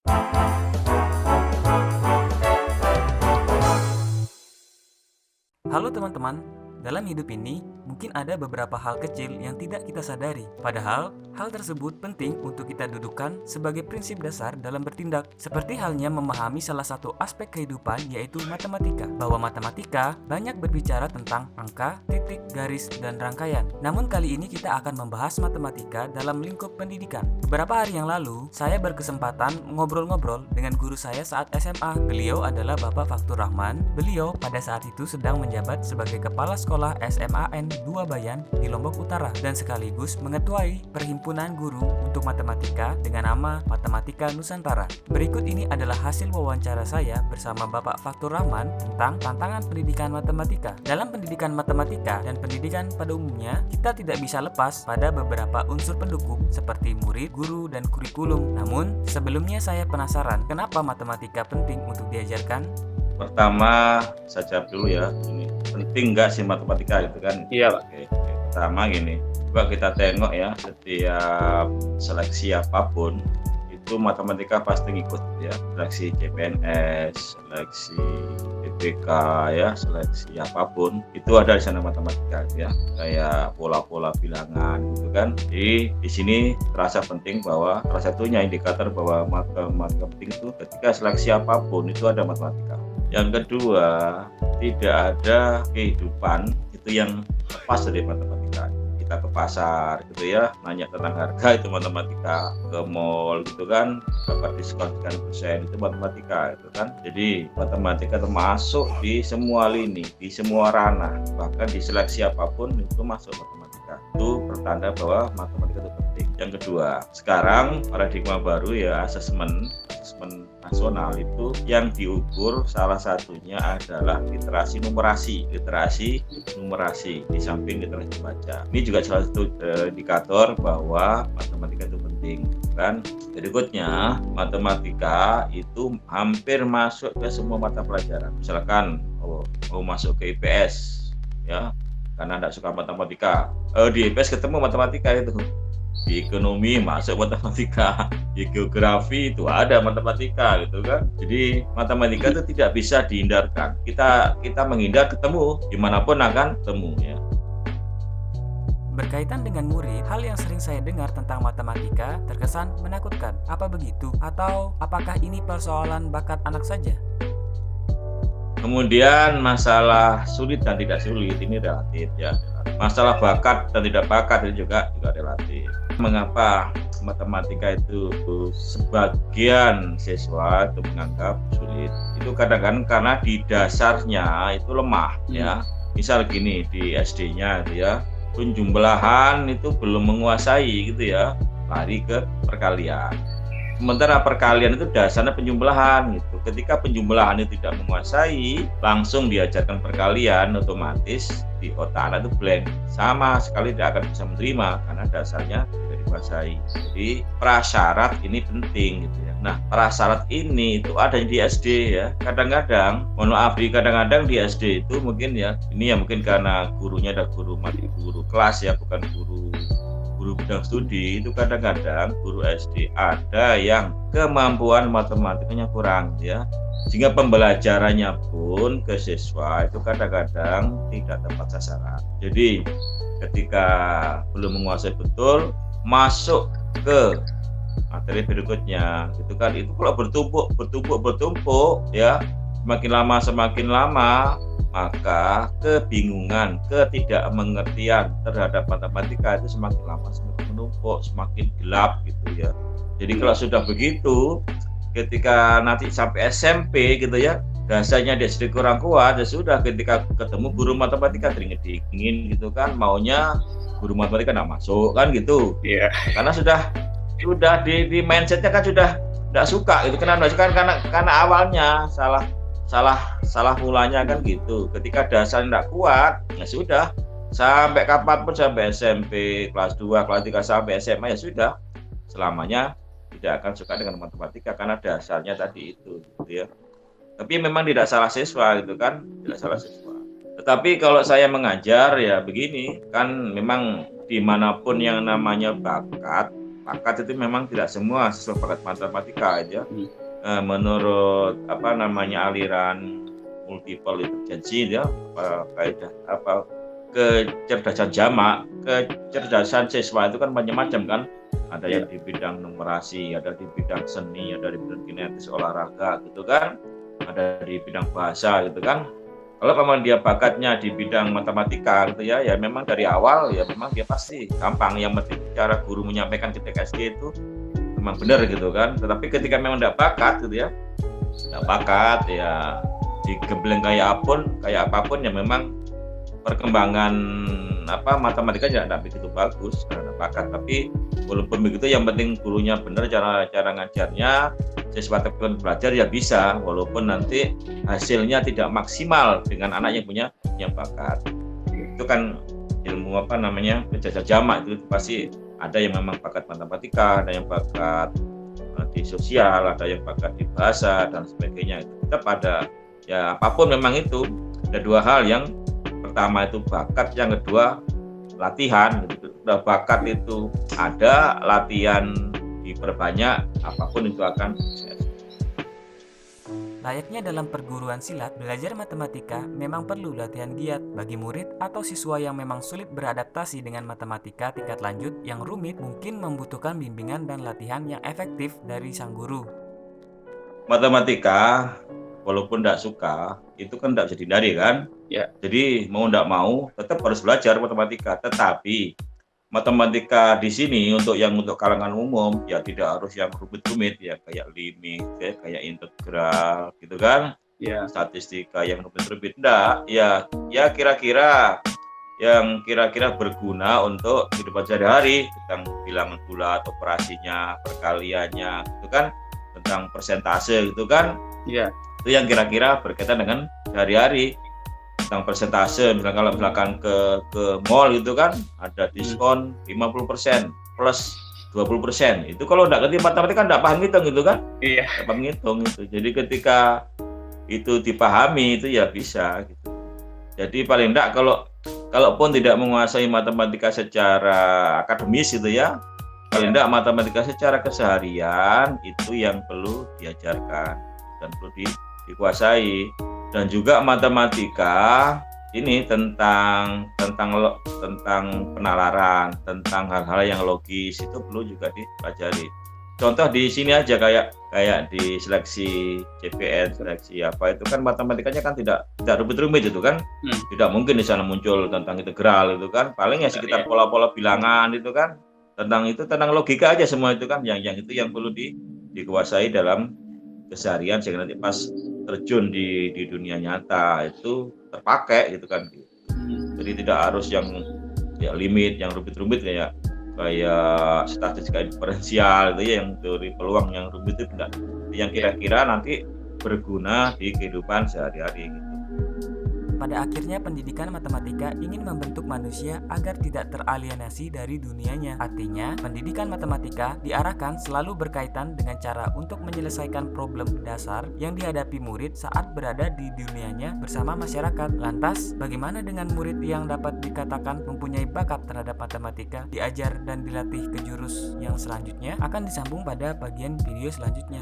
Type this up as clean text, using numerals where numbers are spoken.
Halo teman-teman, dalam hidup ini mungkin ada beberapa hal kecil yang tidak kita sadari. Padahal, hal tersebut penting untuk kita dudukkan sebagai prinsip dasar dalam bertindak. Seperti halnya memahami salah satu aspek kehidupan yaitu matematika. Bahwa matematika banyak berbicara tentang angka, titik, garis, dan rangkaian. Namun kali ini kita akan membahas matematika dalam lingkup pendidikan. Beberapa hari yang lalu, saya berkesempatan ngobrol-ngobrol dengan guru saya saat SMA. Beliau adalah Bapak Faktur Rahman. Beliau pada saat itu sedang menjabat sebagai Kepala Sekolah SMAN 2 Bayan di Lombok Utara dan sekaligus mengetuai Perhimpunan Guru untuk Matematika dengan nama Matematika Nusantara. Berikut ini adalah hasil wawancara saya bersama Bapak Faktur Rahman tentang tantangan pendidikan matematika. Dalam pendidikan matematika dan pendidikan pada umumnya, kita tidak bisa lepas pada beberapa unsur pendukung seperti murid, guru, dan kurikulum. Namun, sebelumnya saya penasaran kenapa matematika penting untuk diajarkan? Pertama, saya jawab dulu ya, ini penting nggak sih matematika gitu kan? Iya, Pak. Oke. Pertama gini, coba kita tengok ya, setiap seleksi apapun itu matematika pasti ngikut ya, seleksi CPNS, seleksi PPK ya, seleksi apapun itu ada di sana matematika ya, kayak pola-pola bilangan gitu kan. Jadi di sini terasa penting bahwa salah satunya indikator bahwa matematika penting itu ketika seleksi apapun itu ada matematika. Yang kedua, tidak ada kehidupan itu yang lepas dari matematika. Kita ke pasar gitu ya, nanya tentang harga itu matematika, ke mall gitu kan, dapat diskon sekian % itu matematika itu kan. Jadi matematika termasuk di semua lini, di semua ranah, bahkan di seleksi apapun itu masuk matematika. Itu pertanda bahwa matematika itu penting. Yang kedua, sekarang paradigma baru ya, asesmen nasional itu yang diukur salah satunya adalah literasi numerasi di samping literasi baca. Ini juga salah satu indikator bahwa matematika itu penting kan. Berikutnya, matematika itu hampir masuk ke semua mata pelajaran. Misalkan mau masuk ke IPS ya, karena tidak suka matematika, di IPS ketemu matematika itu. Di ekonomi masuk matematika, di geografi itu ada matematika gitu kan. Jadi matematika itu tidak bisa dihindarkan. Kita menghindar ketemu, dimanapun akan ketemu ya. Berkaitan dengan murid, hal yang sering saya dengar tentang matematika terkesan menakutkan. Apa begitu? Atau apakah ini persoalan bakat anak saja? Kemudian masalah sulit dan tidak sulit ini relatif ya. Masalah bakat dan tidak bakat itu juga relatif. Mengapa matematika itu sebagian siswa itu menganggap sulit? Itu kadang-kadang karena di dasarnya itu lemah ya. Misal gini, di SD-nya itu ya, penjumlahan itu belum menguasai gitu ya, lari ke perkalian. Sementara perkalian itu dasarnya penjumlahan gitu. Ketika penjumlahan itu tidak menguasai, langsung diajarkan perkalian, otomatis di otak anak itu blank. Sama sekali tidak akan bisa menerima karena dasarnya tidak dikuasai. Jadi prasyarat ini penting gitu ya. Nah, prasyarat ini itu ada di SD ya. Kadang-kadang, mohon maaf, kadang-kadang di SD itu mungkin ya, ini ya mungkin karena gurunya ada guru kelas ya, bukan guru bidang studi. Itu kadang-kadang guru SD ada yang kemampuan matematikanya kurang ya, sehingga pembelajarannya pun ke siswa itu kadang-kadang tidak tepat sasaran. Jadi ketika belum menguasai betul, masuk ke materi berikutnya itu kan, itu kalau bertumpuk ya, semakin lama maka kebingungan, ketidakmengertian terhadap matematika itu semakin lama semakin menumpuk, semakin gelap gitu ya. Jadi kalau sudah begitu, ketika nanti sampai SMP gitu ya, dasarnya dia sedikit kurang kuat, ya sudah, ketika ketemu guru matematika dingin gitu kan, maunya guru matematika nggak masuk kan gitu. Iya. Karena sudah di mindsetnya kan sudah nggak suka gitu. Kenapa? Karena awalnya salah mulanya kan gitu. Ketika dasar tidak kuat, ya sudah, sampai kapanpun, sampai SMP kelas 2, kelas 3 sampai SMA ya sudah, selamanya tidak akan suka dengan matematika karena dasarnya tadi itu gitu ya. Tapi memang tidak salah siswa gitu kan, tidak salah siswa. Tetapi kalau saya mengajar ya begini kan, memang dimanapun yang namanya bakat bakat itu memang tidak semua siswa bakat matematika aja. Menurut aliran multiple intelligence ya, kaidah kecerdasan jamak, kecerdasan siswa itu kan macam-macam kan. Ada yang di bidang numerasi, ada di bidang seni, ada di bidang kinetis olahraga gitu kan. Ada di bidang bahasa gitu kan. Kalau memang dia bakatnya di bidang matematika gitu ya memang dari awal ya memang dia pasti gampang. Yang penting cara guru menyampaikan ketika SD itu memang benar gitu kan. Tetapi ketika memang tidak bakat gitu ya, tidak bakat ya digembleng kayak apapun ya memang perkembangan matematika tidak begitu bagus karena bakat. Tapi walaupun begitu yang penting gurunya benar, cara ngajarnya, siswa tekun belajar ya bisa, walaupun nanti hasilnya tidak maksimal dengan anak yang punya bakat. Itu kan ilmu kecerdasan jamak itu pasti ada yang memang bakat matematika, ada yang bakat di sosial, ada yang bakat di bahasa dan sebagainya. Tetap ada ya, apapun memang itu ada dua hal, yang pertama itu bakat, yang kedua latihan. Udah bakat itu ada, latihan diperbanyak, apapun itu akan sukses. Layaknya dalam perguruan silat, belajar matematika memang perlu latihan giat bagi murid atau siswa yang memang sulit beradaptasi dengan matematika tingkat lanjut yang rumit, mungkin membutuhkan bimbingan dan latihan yang efektif dari sang guru. Matematika walaupun tidak suka itu kan tidak bisa dihindari kan. Ya. Jadi mau tidak mau tetap harus belajar matematika. Tetapi matematika di sini untuk kalangan umum ya tidak harus yang rumit-rumit ya, kayak limit, kayak integral gitu kan. Ya. Statistika yang rumit-rumit enggak. Ya kira-kira yang kira-kira berguna untuk kehidupan sehari-hari, tentang bilangan bulat, operasinya, perkaliannya gitu kan, tentang persentase gitu kan. Ya. Itu yang kira-kira berkaitan dengan sehari-hari. Tentang persentase, misalnya kalau misalkan ke mall gitu kan ada diskon 50% plus 20%. Itu kalau enggak ngerti matematika enggak paham ngitung gitu kan? Iya. Enggak paham ngitung itu. Jadi ketika itu dipahami itu ya bisa gitu. Jadi paling enggak kalaupun tidak menguasai matematika secara akademis itu ya, paling enggak matematika secara keseharian itu yang perlu diajarkan dan perlu dikuasai. Dan juga matematika ini tentang penalaran, tentang hal-hal yang logis itu perlu juga dipelajari. Contoh di sini aja kayak di seleksi CPN, seleksi itu kan matematikanya kan tidak rumit-rumit itu kan. Tidak mungkin di sana muncul tentang integral itu kan. Paling ya sekitar pola-pola bilangan itu kan. Tentang logika aja semua itu kan, yang itu yang perlu dikuasai dalam keseharian sehingga nanti pas terjun di dunia nyata itu terpakai gitu kan. Jadi tidak harus yang limit, yang rumit-rumit kayak statistika diferensial itu ya, yang teori peluang yang rumit itu enggak. Yang kira-kira nanti berguna di kehidupan sehari-hari gitu. Pada akhirnya pendidikan matematika ingin membentuk manusia agar tidak teralienasi dari dunianya. Artinya, pendidikan matematika diarahkan selalu berkaitan dengan cara untuk menyelesaikan problem dasar yang dihadapi murid saat berada di dunianya bersama masyarakat. Lantas, bagaimana dengan murid yang dapat dikatakan mempunyai bakat terhadap matematika, diajar dan dilatih ke jurus yang selanjutnya? Akan disambung pada bagian video selanjutnya.